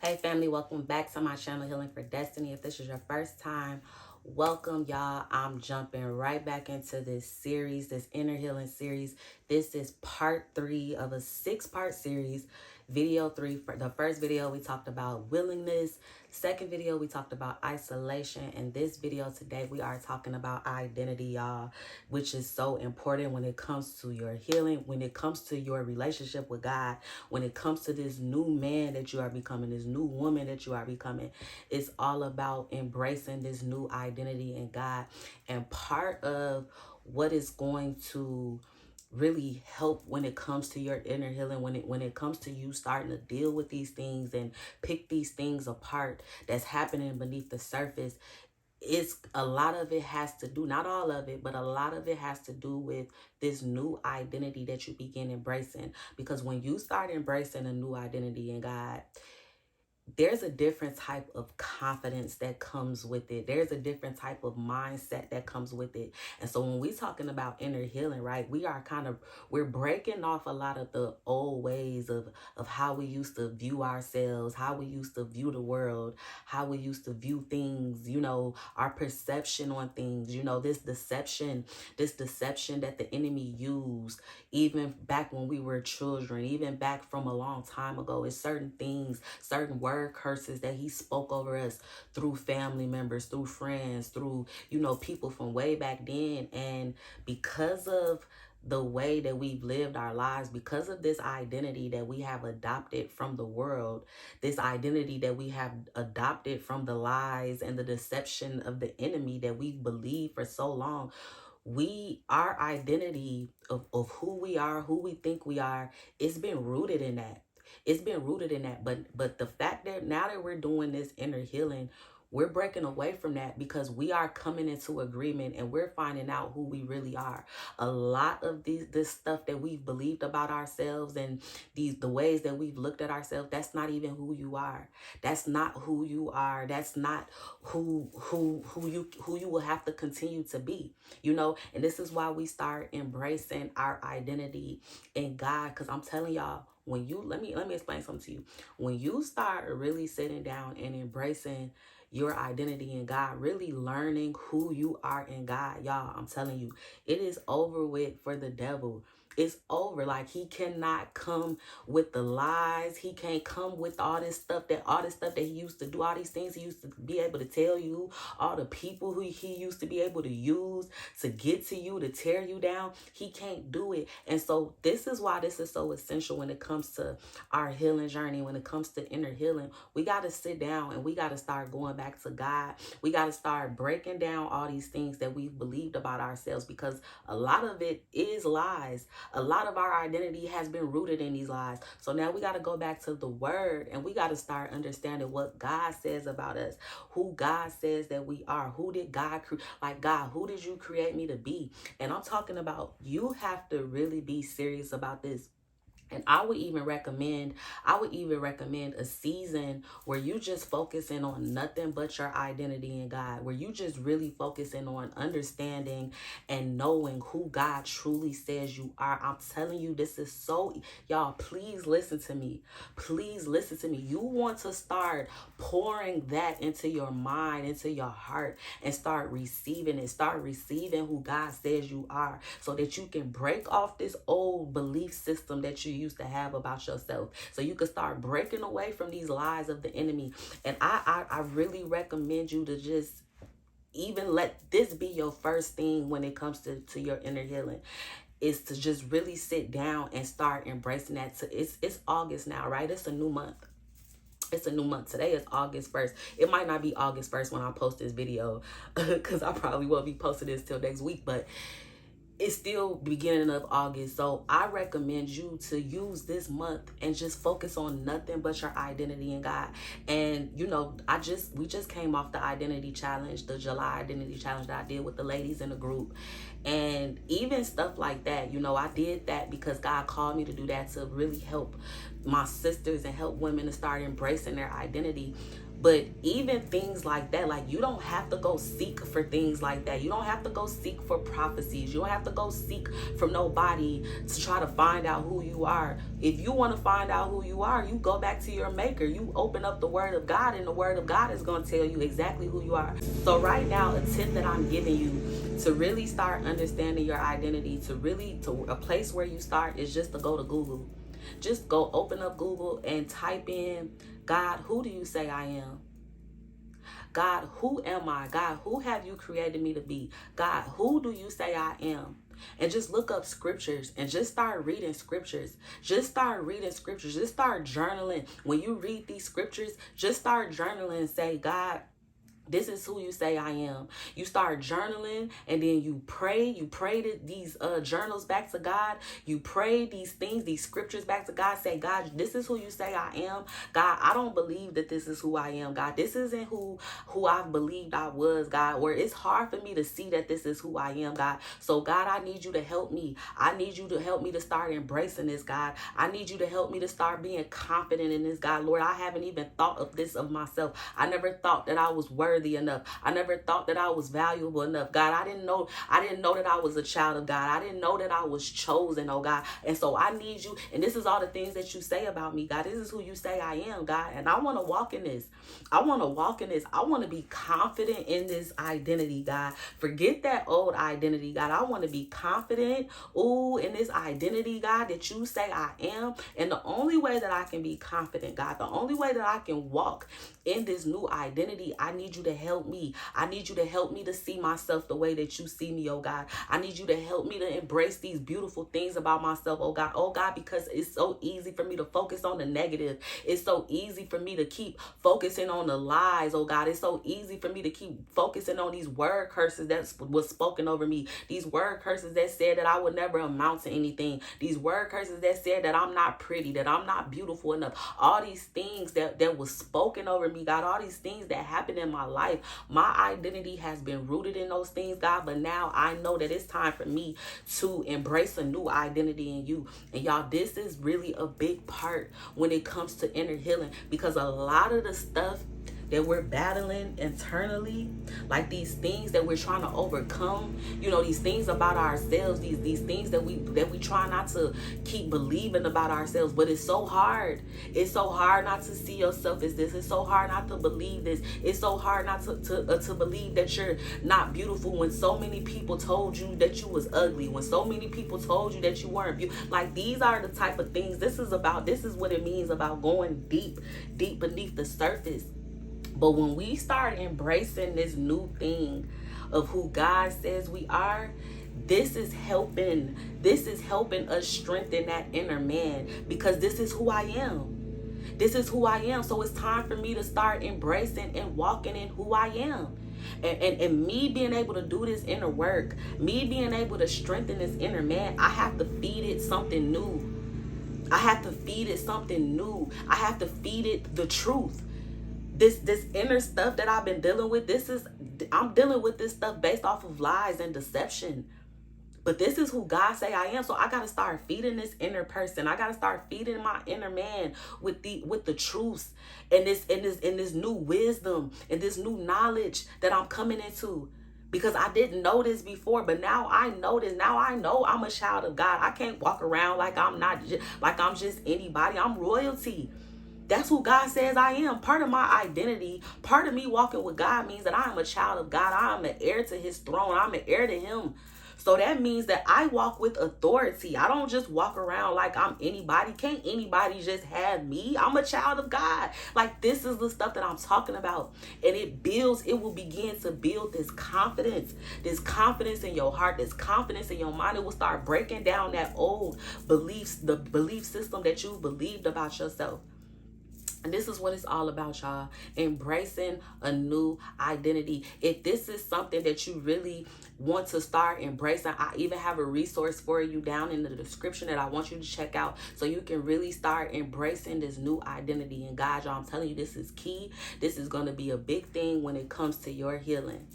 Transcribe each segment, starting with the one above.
Hey family, welcome back to my channel, Healing for Destiny. If this is your first time, welcome y'all. I'm jumping right back into this series, this inner healing series. This is part 3 of a 6-part series. Video 3, for the first video we talked about willingness. Second video we talked about isolation. And this video today we are talking about identity, y'all, which is so important when it comes to your healing, when it comes to your relationship with God, when it comes to this new man that you are becoming, this new woman that you are becoming. It's all about embracing this new identity in God. And part of what is going to really help when it comes to your inner healing, when it comes to you starting to deal with these things and pick these things apart that's happening beneath the surface, it's a lot of it has to do, not all of it, but a lot of it has to do with this new identity that you begin embracing. Because when you start embracing a new identity in God, there's a different type of confidence that comes with it. There's a different type of mindset that comes with it. And so when we're talking about inner healing, right, we're breaking off a lot of the old ways of how we used to view ourselves, how we used to view the world, how we used to view things, our perception on things, this deception that the enemy used even back when we were children, even back from a long time ago. It's certain things, certain word curses that he spoke over us through family members, through friends, through, people from way back then. And because of the way that we've lived our lives, because of this identity that we have adopted from the world, this identity that we have adopted from the lies and the deception of the enemy that we've believed for so long, our identity of who we are, who we think we are, it's been rooted in that. It's been rooted in that. But the fact that now that we're doing this inner healing, we're breaking away from that because we are coming into agreement and we're finding out who we really are. A lot of this stuff that we've believed about ourselves and the ways that we've looked at ourselves, that's not even who you are. That's not who you are. That's not who you will have to continue to be. And this is why we start embracing our identity in God. Because I'm telling y'all, when you let me explain something to you. When you start really sitting down and embracing your identity in God, really learning who you are in God, y'all, I'm telling you, it is over with for the devil. It's over. Like, he cannot come with the lies. He can't come with all this stuff that he used to do, all these things he used to be able to tell you, all the people who he used to be able to use to get to you, to tear you down. He can't do it. And so this is why this is so essential when it comes to our healing journey, when it comes to inner healing. We got to sit down and we got to start going back to God. We got to start breaking down all these things that we've believed about ourselves, because a lot of it is lies. A lot of our identity has been rooted in these lies. So now we got to go back to the word and we got to start understanding what God says about us, who God says that we are. Who did God create? Like, God, who did you create me to be? And I'm talking about, you have to really be serious about this. And I would even recommend a season where you just focusing on nothing but your identity in God, where you just really focusing on understanding and knowing who God truly says you are. I'm telling you, this is so, y'all, please listen to me. Please listen to me. You want to start pouring that into your mind, into your heart, and start receiving it. Start receiving who God says you are, so that you can break off this old belief system that you used to have about yourself, so you can start breaking away from these lies of the enemy. And I really recommend you to just even let this be your first thing when it comes to your inner healing, is to just really sit down and start embracing that. It's August now, right? It's a new month. It's a new month. Today is August 1st. It might not be August 1st when I post this video because I probably won't be posting this till next week, but it's still beginning of August. So I recommend you to use this month and just focus on nothing but your identity in God. And we just came off the identity challenge, the July identity challenge that I did with the ladies in the group. And even stuff like that, I did that because God called me to do that, to really help my sisters and help women to start embracing their identity. But even things like that, like, you don't have to go seek for things like that. You don't have to go seek for prophecies. You don't have to go seek from nobody to try to find out who you are. If you want to find out who you are, you go back to your maker. You open up the word of God, and the word of God is going to tell you exactly who you are. So right now, a tip that I'm giving you to really start understanding your identity, to a place where you start is just to go to Google. Just go open up Google and type in, God, who do you say I am? God, who am I? God, who have you created me to be? God, who do you say I am? And just look up scriptures and just start reading scriptures. Just start reading scriptures. Just start journaling. When you read these scriptures, just start journaling and say, God, this is who you say I am. You start journaling, and then you pray. You pray these journals back to God. You pray these things, these scriptures back to God. Say, God, this is who you say I am. God, I don't believe that this is who I am. God, this isn't who I've believed I was, God. Or it's hard for me to see that this is who I am, God. So, God, I need you to help me. I need you to help me to start embracing this, God. I need you to help me to start being confident in this, God. Lord, I haven't even thought of this of myself. I never thought that I was worthy enough. I never thought that I was valuable enough. God, I didn't know that I was a child of God. I didn't know that I was chosen, oh God. And so I need you. And this is all the things that you say about me, God. This is who you say I am, God. And I want to walk in this. I want to walk in this. I want to be confident in this identity, God. Forget that old identity, God. I want to be confident, in this identity, God, that you say I am. And the only way that I can be confident, God, the only way that I can walk in this new identity, I need you to help me. I need you to help me to see myself the way that you see me, oh God. I need you to help me to embrace these beautiful things about myself, oh God. Oh God, because it's so easy for me to focus on the negative. It's so easy for me to keep focusing on the lies, oh God. It's so easy for me to keep focusing on these word curses that was spoken over me. These word curses that said that I would never amount to anything. These word curses that said that I'm not pretty, that I'm not beautiful enough. All these things that was spoken over me, God. All these things that happened in my life. My identity has been rooted in those things, God. But now I know that it's time for me to embrace a new identity in you. And y'all, this is really a big part when it comes to inner healing, because a lot of the stuff that we're battling internally, like these things that we're trying to overcome, these things about ourselves, these things that we try not to keep believing about ourselves. But it's so hard. It's so hard not to see yourself as this. It's so hard not to believe this. It's so hard not to believe that you're not beautiful when so many people told you that you was ugly, when so many people told you that you weren't beautiful. Like, these are the type of things this is what it means about going deep beneath the surface. But when we start embracing this new thing of who God says we are, this is helping us strengthen that inner man, because this is who I am. This is who I am. So it's time for me to start embracing and walking in who I am. And me being able to do this inner work, me being able to strengthen this inner man, I have to feed it something new. I have to feed it something new. I have to feed it the truth. This inner stuff that I've been dealing with, I'm dealing with this stuff based off of lies and deception. But this is who God say I am. So I gotta start feeding this inner person. I gotta start feeding my inner man with the truths and this new wisdom and this new knowledge that I'm coming into. Because I didn't know this before, but now I know this. Now I know I'm a child of God. I can't walk around like I'm just anybody. I'm royalty. That's who God says I am. Part of my identity, part of me walking with God, means that I am a child of God. I am an heir to his throne. I'm an heir to him. So that means that I walk with authority. I don't just walk around like I'm anybody. Can't anybody just have me? I'm a child of God. Like, this is the stuff that I'm talking about. And it will begin to build this confidence in your heart, this confidence in your mind. It will start breaking down that old beliefs, the belief system that you believed about yourself. And this is what it's all about, y'all. Embracing a new identity. If this is something that you really want to start embracing, I even have a resource for you down in the description that I want you to check out, so you can really start embracing this new identity. And guys, y'all, I'm telling you, this is key. This is going to be a big thing when it comes to your healing.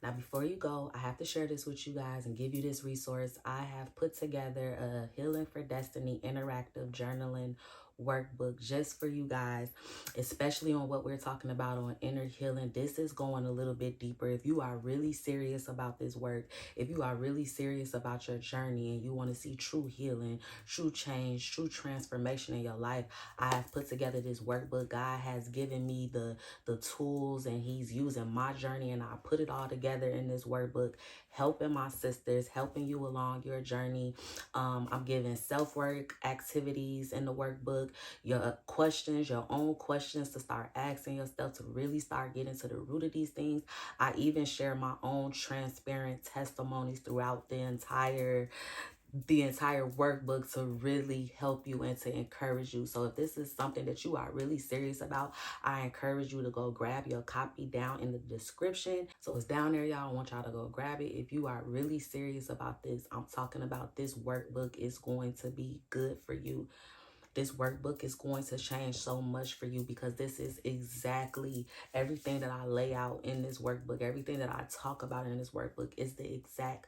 Now, before you go, I have to share this with you guys and give you this resource. I have put together a Healing for Destiny Interactive Journaling workbook just for you guys, especially on what we're talking about on inner healing. This is going a little bit deeper. If you are really serious about this work, if you are really serious about your journey and you want to see true healing, true change, true transformation in your life, I have put together this workbook. God has given me the tools, and he's using my journey, and I put it all together in this workbook, helping my sisters, helping you along your journey. I'm giving self-work activities in the workbook, your questions, your own questions to start asking yourself to really start getting to the root of these things. I even share my own transparent testimonies throughout the entire workbook to really help you and to encourage you. So if this is something that you are really serious about, I encourage you to go grab your copy down in the description. So it's down there, y'all. I want y'all to go grab it. If you are really serious about this, I'm talking about this workbook is going to be good for you. This workbook is going to change so much for you, because this is exactly everything that I lay out in this workbook. Everything that I talk about in this workbook is the exact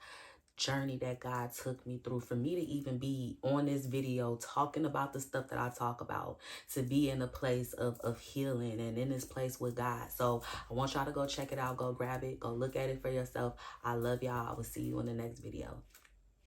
journey that God took me through. For me to even be on this video talking about the stuff that I talk about, to be in a place of healing and in this place with God. So I want y'all to go check it out, go grab it, go look at it for yourself. I love y'all. I will see you in the next video.